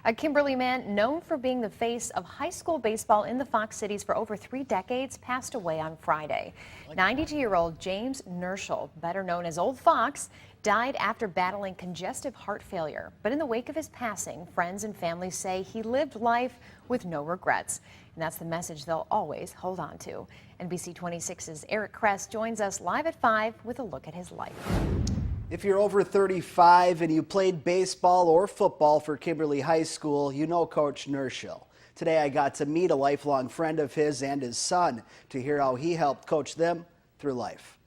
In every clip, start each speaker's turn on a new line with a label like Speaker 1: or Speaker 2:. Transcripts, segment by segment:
Speaker 1: A Kimberly man known for being the face of high school baseball in the Fox Cities for over 3 decades passed away on Friday. 92-year-old James Nirschl, better known as Old Fox, died after battling congestive heart failure. But in the wake of his passing, friends and family say he lived life with no regrets. And that's the message they'll always hold on to. NBC 26's Eric Kress joins us live at 5 with a look at his life.
Speaker 2: If you're over 35 and you played baseball or football for Kimberly High School, you know Coach Nirschl. Today I got to meet a lifelong friend of his and his son to hear how he helped coach them through life.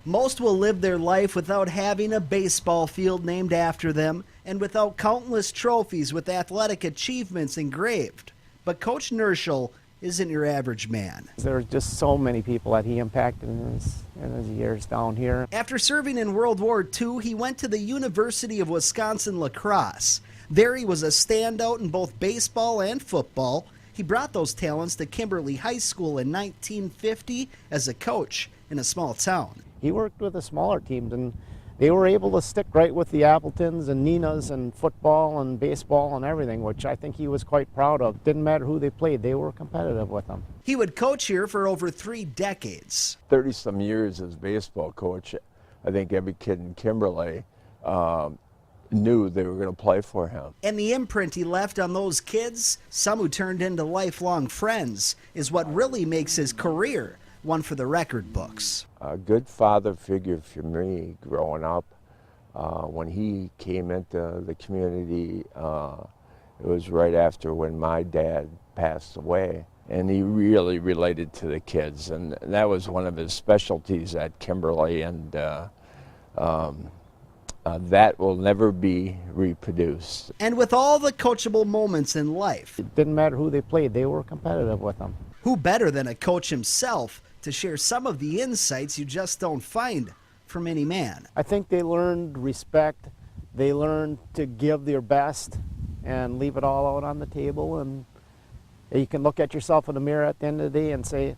Speaker 2: Most will live their life without having a baseball field named after them and without countless trophies with athletic achievements engraved. But Coach Nirschl isn't your average man.
Speaker 3: There are just so many people that he impacted in his years down here.
Speaker 2: After serving in World War II, he went to the University of Wisconsin-La Crosse. There he was a standout in both baseball and football. He brought those talents to Kimberly High School in 1950 as a coach in a small town.
Speaker 3: He worked with the smaller teams, and they were able to stick right with the Appletons and Ninas and football and baseball and everything, which I think he was quite proud of. Didn't matter who they played, they were competitive with them.
Speaker 2: He would coach here for over 3 decades.
Speaker 4: 30-some years as baseball coach. I think every kid in Kimberly knew they were going to play for him.
Speaker 2: And the imprint he left on those kids, some who turned into lifelong friends, is what really makes his career one for the record books.
Speaker 4: A good father figure for me growing up. When he came into the community, it was right after when my dad passed away, and he really related to the kids, and that was one of his specialties at Kimberly, and that will never be reproduced.
Speaker 2: And with all the coachable moments in life,
Speaker 3: It didn't matter who they played, they were competitive with them.
Speaker 2: who better than a coach himself to share some of the insights you just don't find from any man?
Speaker 3: I think they learned respect, they learned to give their best and leave it all out on the table, and you can look at yourself in the mirror at the end of the day and say,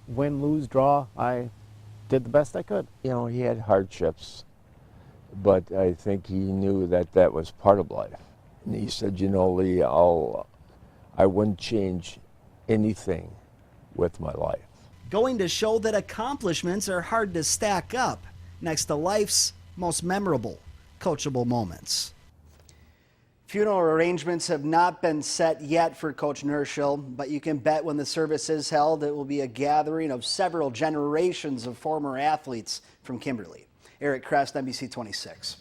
Speaker 3: win, lose, draw, I did the best I could.
Speaker 4: You know, he had hardships, but I think he knew that that was part of life. And he said, you know, Lee, I wouldn't change anything with my life.
Speaker 2: Going to show that accomplishments are hard to stack up next to life's most memorable coachable moments. Funeral arrangements have not been set yet for Coach Nirschl, but you can bet when the service is held, it will be a gathering of several generations of former athletes from Kimberly. Eric Kress, NBC 26.